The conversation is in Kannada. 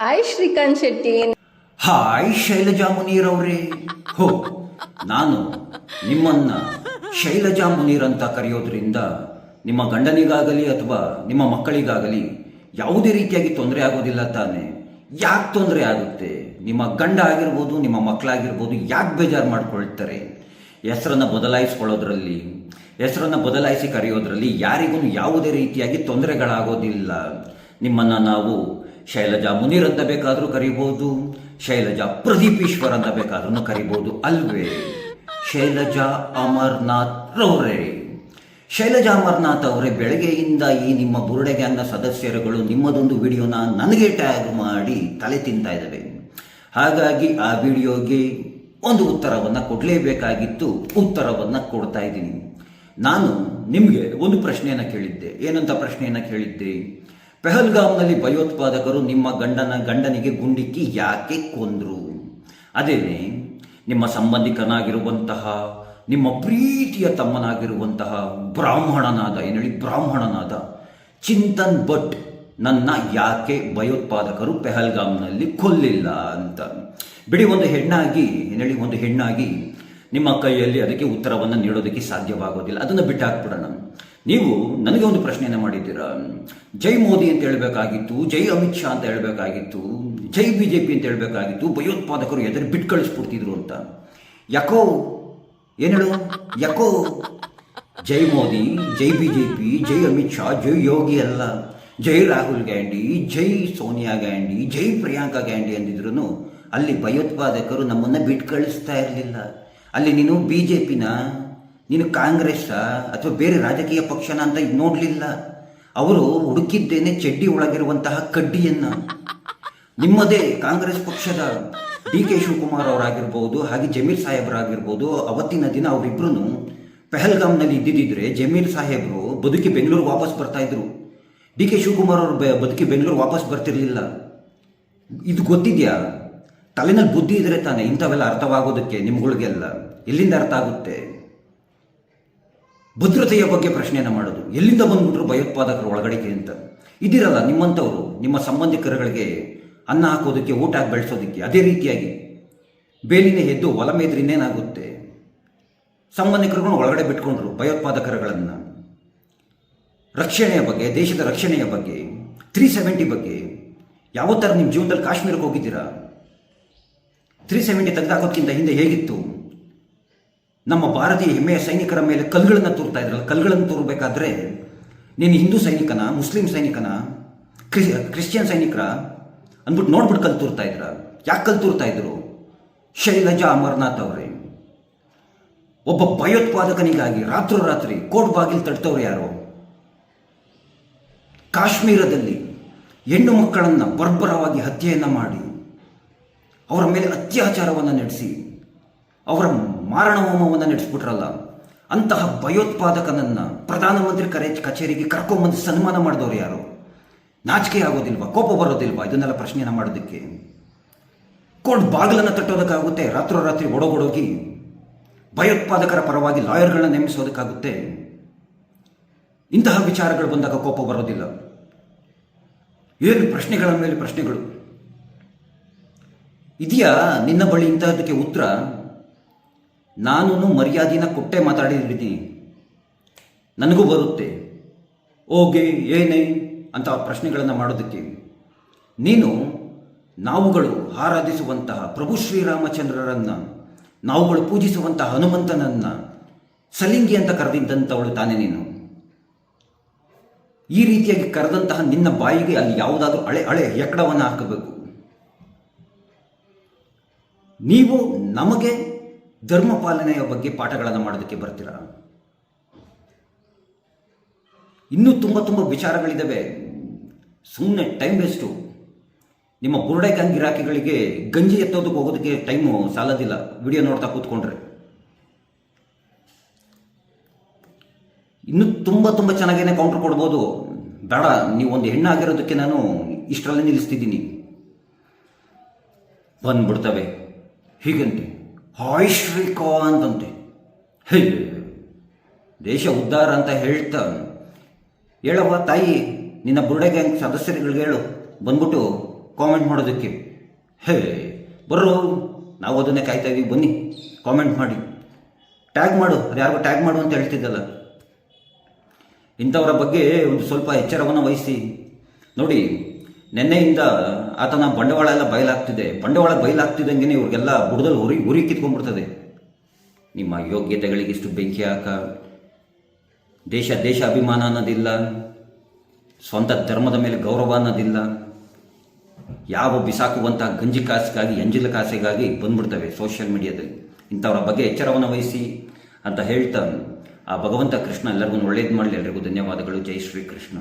ಹಾಯ್ ಶ್ರೀಕಾಂತ್ ಶೆಟ್ಟಿ. ಹಾಯ್ ಶೈಲಜಾ ಮುನೀರ್ ಅವರೇ. ಹೋ, ನಾನು ನಿಮ್ಮನ್ನ ಶೈಲಜಾ ಮುನೀರ್ ಅಂತ ಕರೆಯೋದ್ರಿಂದ ನಿಮ್ಮ ಗಂಡನಿಗಾಗಲಿ ಅಥವಾ ನಿಮ್ಮ ಮಕ್ಕಳಿಗಾಗಲಿ ಯಾವುದೇ ರೀತಿಯಾಗಿ ತೊಂದರೆ ಆಗೋದಿಲ್ಲ ತಾನೆ? ಯಾಕೆ ತೊಂದರೆ ಆಗುತ್ತೆ? ನಿಮ್ಮ ಗಂಡ ಆಗಿರ್ಬೋದು, ನಿಮ್ಮ ಮಕ್ಕಳಾಗಿರ್ಬೋದು, ಯಾಕೆ ಬೇಜಾರು ಮಾಡ್ಕೊಳ್ತಾರೆ? ಹೆಸರನ್ನು ಬದಲಾಯಿಸ್ಕೊಳ್ಳೋದ್ರಲ್ಲಿ, ಹೆಸರನ್ನು ಬದಲಾಯಿಸಿ ಕರೆಯೋದ್ರಲ್ಲಿ ಯಾರಿಗೂ ಯಾವುದೇ ರೀತಿಯಾಗಿ ತೊಂದರೆಗಳಾಗೋದಿಲ್ಲ. ನಿಮ್ಮನ್ನು ನಾವು ಶೈಲಜಾ ಮುನೀರ್ ಅಂತ ಬೇಕಾದರೂ ಕರಿಬೋದು, ಶೈಲಜಾ ಪ್ರದೀಪ್ ಈಶ್ವರ್ ಅಂತ ಬೇಕಾದ್ರೂ ಕರಿಬೋದು ಅಲ್ವೇ? ಶೈಲಜಾ ಅಮರ್ನಾಥ್ ರವರೇ, ಶೈಲಜಾ ಅಮರ್ನಾಥ್ ಅವರೇ, ಬೆಳಗ್ಗೆಯಿಂದ ಈ ನಿಮ್ಮ ಬುರುಡೆ ಗ್ಯಾಂಗ್ನ ಸದಸ್ಯರುಗಳು ನಿಮ್ಮದೊಂದು ವಿಡಿಯೋನ ನನಗೆ ಟ್ಯಾಗ್ ಮಾಡಿ ತಲೆ ತಿಂತಾ ಇದ್ದಾವೆ. ಹಾಗಾಗಿ ಆ ವಿಡಿಯೋಗೆ ಒಂದು ಉತ್ತರವನ್ನು ಕೊಡಲೇಬೇಕಾಗಿತ್ತು. ಉತ್ತರವನ್ನು ಕೊಡ್ತಾ ಇದ್ದೀನಿ. ನಾನು ನಿಮಗೆ ಒಂದು ಪ್ರಶ್ನೆಯನ್ನು ಕೇಳಿದ್ದೆ. ಏನಂತ ಪ್ರಶ್ನೆಯನ್ನು ಕೇಳಿದ್ದೆ? ಪೆಹಲ್ಗಾಮ್ನಲ್ಲಿ ಭಯೋತ್ಪಾದಕರು ನಿಮ್ಮ ಗಂಡನಿಗೆ ಗುಂಡಿಕ್ಕಿ ಯಾಕೆ ಕೊಂದ್ರು? ಅದೇನೆ ನಿಮ್ಮ ಸಂಬಂಧಿಕನಾಗಿರುವಂತಹ, ನಿಮ್ಮ ಪ್ರೀತಿಯ ತಮ್ಮನಾಗಿರುವಂತಹ ಬ್ರಾಹ್ಮಣನಾದ ಚಿಂತನ್ ಭಟ್ ನನ್ನ ಯಾಕೆ ಭಯೋತ್ಪಾದಕರು ಪೆಹಲ್ಗಾಮ್ನಲ್ಲಿ ಕೊಲ್ಲಿಲ್ಲ ಅಂತ. ಬಿಡಿ, ಒಂದು ಹೆಣ್ಣಾಗಿ ನಿಮ್ಮ ಕೈಯಲ್ಲಿ ಅದಕ್ಕೆ ಉತ್ತರವನ್ನು ನೀಡೋದಕ್ಕೆ ಸಾಧ್ಯವಾಗೋದಿಲ್ಲ. ಅದನ್ನು ಬಿಟ್ಟಾಕ್ಬಿಡೋಣ. ನೀವು ನನಗೆ ಒಂದು ಪ್ರಶ್ನೆಯನ್ನು ಮಾಡಿದ್ದೀರಾ. ಜೈ ಮೋದಿ ಅಂತ ಹೇಳಬೇಕಾಗಿತ್ತು, ಜೈ ಅಮಿತ್ ಶಾ ಅಂತ ಹೇಳಬೇಕಾಗಿತ್ತು, ಜೈ BJP ಅಂತ ಹೇಳಬೇಕಾಗಿತ್ತು, ಭಯೋತ್ಪಾದಕರು ಎದುರು ಬಿಟ್ಟು ಕಳಿಸ್ಬಿಡ್ತಿದ್ರು ಅಂತ. ಯಾಕೋ ಜೈ ಮೋದಿ, ಜೈ BJP, ಜೈ ಅಮಿತ್ ಶಾ, ಜೈ ಯೋಗಿ ಅಲ್ಲ, ಜೈ ರಾಹುಲ್ ಗಾಂಧಿ, ಜೈ ಸೋನಿಯಾ ಗಾಂಧಿ, ಜೈ ಪ್ರಿಯಾಂಕಾ ಗಾಂಧಿ ಅಂದಿದ್ರು ಅಲ್ಲಿ ಭಯೋತ್ಪಾದಕರು ನಮ್ಮನ್ನು ಬಿಟ್ಟು ಕಳಿಸ್ತಾ ಇರಲಿಲ್ಲ. ಅಲ್ಲಿ ನೀನು BJPನ, ನೀನು ಕಾಂಗ್ರೆಸ್ ಅಥವಾ ಬೇರೆ ರಾಜಕೀಯ ಪಕ್ಷನ ಅಂತ ನೋಡಲಿಲ್ಲ. ಅವರು ಹುಡುಕಿದ್ದೇನೆ ಚಡ್ಡಿ ಒಳಗಿರುವಂತಹ ಕಡ್ಡಿಯನ್ನು. ನಿಮ್ಮದೇ ಕಾಂಗ್ರೆಸ್ ಪಕ್ಷದ DK ಶಿವಕುಮಾರ್ ಅವರಾಗಿರ್ಬೋದು, ಹಾಗೆ ಜಮೀರ್ ಸಾಹೇಬರಾಗಿರ್ಬೋದು, ಅವತ್ತಿನ ದಿನ ಅವರಿಬ್ಬರೂ ಪೆಹಲ್ಗಾಮ್ನಲ್ಲಿ ಇದ್ದಿದ್ದರೆ ಜಮೀರ್ ಸಾಹೇಬರು ಬದುಕಿ ಬೆಂಗಳೂರು ವಾಪಸ್ ಬರ್ತಾ ಇದ್ರು. DK ಶಿವಕುಮಾರ್ ಅವರು ಬದುಕಿ ಬೆಂಗಳೂರು ವಾಪಸ್ ಬರ್ತಿರ್ಲಿಲ್ಲ. ಇದು ಗೊತ್ತಿದೆಯಾ? ತಲೆನಲ್ಲಿ ಬುದ್ಧಿ ಇದ್ರೆ ತಾನೆ ಇಂಥವೆಲ್ಲ ಅರ್ಥವಾಗೋದಕ್ಕೆ ನಿಮ್ಗಳಿಗೆಲ್ಲ. ಎಲ್ಲಿಂದ ಅರ್ಥ ಆಗುತ್ತೆ? ಭದ್ರತೆಯ ಬಗ್ಗೆ ಪ್ರಶ್ನೆಯನ್ನು ಮಾಡೋದು, ಎಲ್ಲಿಂದ ಬಂದ್ಬಿಟ್ರು ಭಯೋತ್ಪಾದಕರು ಒಳಗಡೆಗೆ ಅಂತ. ಇದಿರಲ್ಲ ನಿಮ್ಮಂಥವ್ರು ನಿಮ್ಮ ಸಂಬಂಧಿಕರುಗಳಿಗೆ ಅನ್ನ ಹಾಕೋದಕ್ಕೆ, ಊಟ ಹಾಕಿ ಬೆಳೆಸೋದಕ್ಕೆ. ಅದೇ ರೀತಿಯಾಗಿ ಬೇಲಿನ ಎದ್ದು ಹೊಲ ಮೇದ್ರೆ ಇನ್ನೇನಾಗುತ್ತೆ? ಸಂಬಂಧಿಕರುಗಳನ್ನು ಒಳಗಡೆ ಬಿಟ್ಕೊಂಡ್ರು ಭಯೋತ್ಪಾದಕರುಗಳನ್ನು. ರಕ್ಷಣೆಯ ಬಗ್ಗೆ, ದೇಶದ ರಕ್ಷಣೆಯ ಬಗ್ಗೆ, 370 ಬಗ್ಗೆ ಯಾವತ್ತರ ನಿಮ್ಮ ಜೀವನದಲ್ಲಿ ಕಾಶ್ಮೀರಕ್ಕೆ ಹೋಗಿದ್ದೀರಾ? 370 ತೆಗೆದಾಕೋದಕ್ಕಿಂತ ಹಿಂದೆ ಹೇಗಿತ್ತು? ನಮ್ಮ ಭಾರತೀಯ ಹೆಮ್ಮೆಯ ಸೈನಿಕರ ಮೇಲೆ ಕಲ್ಲುಗಳನ್ನು ತೂರ್ತಾ ಇದ್ರಲ್ಲ. ಕಲ್ಲುಗಳನ್ನು ತೂರಬೇಕಾದ್ರೆ ನೀನು ಹಿಂದೂ ಸೈನಿಕನ, ಮುಸ್ಲಿಂ ಸೈನಿಕನ, ಕ್ರಿಶ್ಚಿಯನ್ ಸೈನಿಕರ ಅಂದ್ಬಿಟ್ಟು ನೋಡ್ಬಿಟ್ಟು ಕಲ್ಲು ತೂರ್ತಾ ಇದ್ರ. ಯಾಕೆ ಕಲ್ಲು ತೂರ್ತಾ ಇದ್ರು? ಶೈಲಜಾ ಅಮರ್ನಾಥ್ ಅವರೇ, ಒಬ್ಬ ಭಯೋತ್ಪಾದಕನಿಗಾಗಿ ರಾತ್ರೋರಾತ್ರಿ ಕೋರ್ಟ್ ಬಾಗಿಲು ತಡ್ತವ್ರು ಯಾರು? ಕಾಶ್ಮೀರದಲ್ಲಿ ಹೆಣ್ಣು ಮಕ್ಕಳನ್ನು ಬರ್ಬರವಾಗಿ ಹತ್ಯೆಯನ್ನು ಮಾಡಿ ಅವರ ಮೇಲೆ ಅತ್ಯಾಚಾರವನ್ನು ನಡೆಸಿ ಅವರ ಮಾರಣ ಹೋಮವನ್ನು ನಡೆಸ್ಬಿಟ್ರಲ್ಲ. ಅಂತಹ ಭಯೋತ್ಪಾದಕನನ್ನು ಪ್ರಧಾನಮಂತ್ರಿ ಕಚೇರಿಗೆ ಕರ್ಕೊಂಬಂದು ಸನ್ಮಾನ ಮಾಡಿದವರು ಯಾರು? ನಾಚಿಕೆ ಆಗೋದಿಲ್ವಾ? ಕೋಪ ಬರೋದಿಲ್ವಾ ಇದನ್ನೆಲ್ಲ ಪ್ರಶ್ನೆಯನ್ನು ಮಾಡೋದಕ್ಕೆ? ಕೋರ್ಟ್ ಬಾಗಿಲನ್ನು ತಟ್ಟೋದಕ್ಕಾಗುತ್ತೆ? ರಾತ್ರೋರಾತ್ರಿ ಒಡಗೋಡೋಗಿ ಭಯೋತ್ಪಾದಕರ ಪರವಾಗಿ ಲಾಯರ್ಗಳನ್ನ ನೇಮಿಸೋದಕ್ಕಾಗುತ್ತೆ? ಇಂತಹ ವಿಚಾರಗಳು ಬಂದಾಗ ಕೋಪ ಬರೋದಿಲ್ಲ? ಏನು ಪ್ರಶ್ನೆಗಳ ಮೇಲೆ ಪ್ರಶ್ನೆಗಳು ಇದೆಯಾ ನಿನ್ನ ಬಳಿ? ಇಂತಹದಕ್ಕೆ ಉತ್ತರ ನಾನು ಮರ್ಯಾದೆನ ಕೊಟ್ಟೆ ಮಾತಾಡಿದ್ದೀನಿ. ನನಗೂ ಬರುತ್ತೆ ಓಕೆ ಏನೇ ಅಂತ ಪ್ರಶ್ನೆಗಳನ್ನು ಮಾಡೋದಕ್ಕೆ. ನೀನು ನಾವುಗಳು ಆರಾಧಿಸುವಂತಹ ಪ್ರಭು ಶ್ರೀರಾಮಚಂದ್ರರನ್ನು, ನಾವುಗಳು ಪೂಜಿಸುವಂತಹ ಹನುಮಂತನನ್ನು ಸಲಿಂಗಿ ಅಂತ ಕರೆದಿದ್ದಂಥವಳು ತಾನೇ ನೀನು. ಈ ರೀತಿಯಾಗಿ ಕರೆದಂತಹ ನಿನ್ನ ಬಾಯಿಗೆ ಅಲ್ಲಿ ಯಾವುದಾದ್ರೂ ಹಳೆ ಎಕ್ಕಡವನ್ನು ಹಾಕಬೇಕು. ನೀವು ನಮಗೆ ಧರ್ಮ ಪಾಲನೆಯ ಬಗ್ಗೆ ಪಾಠಗಳನ್ನು ಮಾಡೋದಕ್ಕೆ ಬರ್ತೀರಾ? ಇನ್ನೂ ತುಂಬ ವಿಚಾರಗಳಿದ್ದಾವೆ. ಸುಮ್ಮನೆ ಟೈಮ್ ವೇಸ್ಟು. ನಿಮ್ಮ ಬುರುಡೆ ಗ್ಯಾಂಗ್ ಗಿರಾಕಿಗಳಿಗೆ ಗಂಜಿ ಎತ್ತೋದಕ್ಕೆ ಹೋಗೋದಕ್ಕೆ ಟೈಮು ಸಾಲೋದಿಲ್ಲ ವಿಡಿಯೋ ನೋಡ್ತಾ ಕೂತ್ಕೊಂಡ್ರೆ. ಇನ್ನೂ ತುಂಬ ಚೆನ್ನಾಗೇನೆ ಕೌಂಟರ್ ಕೊಡ್ಬೋದು. ಬೇಡ, ನೀವೊಂದು ಹೆಣ್ಣಾಗಿರೋದಕ್ಕೆ ನಾನು ಇಷ್ಟರಲ್ಲೇ ನಿಲ್ಲಿಸ್ತಿದ್ದೀನಿ. ಬಂದ್ಬಿಡ್ತವೆ ಹೀಗಂತೆ, ಹಾಯ್ ಶ್ರೀಕಾಂತ್ ಅಂತೆ. ಹೇ, ದೇಶ ಉದ್ಧಾರ ಅಂತ ಹೇಳ್ತಾ ಹೇಳವ್ವ ತಾಯಿ, ನಿನ್ನ ಬುರುಡೆ ಗ್ಯಾಂಗ್ ಸದಸ್ಯರುಗಳಿಗೆ ಹೇಳು ಬಂದ್ಬಿಟ್ಟು ಕಾಮೆಂಟ್ ಮಾಡೋದಕ್ಕೆ. ಹೇ ಬರ್ರೋ, ನಾವು ಅದನ್ನೇ ಕಾಯ್ತಾ ಇದೀವಿ, ಬನ್ನಿ ಕಾಮೆಂಟ್ ಮಾಡಿ, ಟ್ಯಾಗ್ ಮಾಡು, ಅದು ಯಾರಿಗೂ ಟ್ಯಾಗ್ ಮಾಡು ಅಂತ ಹೇಳ್ತಿದ್ದಲ್ಲ. ಇಂಥವರ ಬಗ್ಗೆ ಒಂದು ಸ್ವಲ್ಪ ಎಚ್ಚರವನ್ನು ವಹಿಸಿ. ನೋಡಿ, ನಿನ್ನೆಯಿಂದ ಆತನ ಬಂಡವಾಳ ಎಲ್ಲ ಬಯಲಾಗ್ತಿದೆ. ಬಂಡವಾಳ ಬಯಲಾಗ್ತಿದ್ದಂಗೆ ಇವ್ರಿಗೆಲ್ಲ ಬುಡದಲ್ಲಿ ಉರಿ ಕಿತ್ಕೊಂಡ್ಬಿಡ್ತದೆ. ನಿಮ್ಮ ಯೋಗ್ಯತೆಗಳಿಗಿಷ್ಟು ಬೆಂಕಿ ಹಾಕ, ದೇಶ ಅಭಿಮಾನ ಅನ್ನೋದಿಲ್ಲ, ಸ್ವಂತ ಧರ್ಮದ ಮೇಲೆ ಗೌರವ ಅನ್ನೋದಿಲ್ಲ, ಯಾವ ಬಿಸಾಕುವಂಥ ಗಂಜಿ ಕಾಸಿಗಾಗಿ ಎಂಜಿಲ ಕಾಸಿಗಾಗಿ ಬಂದ್ಬಿಡ್ತವೆ ಸೋಷಿಯಲ್ ಮೀಡಿಯಾದಲ್ಲಿ. ಇಂಥವರ ಬಗ್ಗೆ ಎಚ್ಚರವನ್ನು ವಹಿಸಿ ಅಂತ ಹೇಳ್ತಾ, ಆ ಭಗವಂತ ಕೃಷ್ಣ ಎಲ್ಲರಿಗೂ ಒಳ್ಳೇದು ಮಾಡಲಿ. ಎಲ್ರಿಗೂ ಧನ್ಯವಾದಗಳು. ಜೈ ಶ್ರೀ ಕೃಷ್ಣ.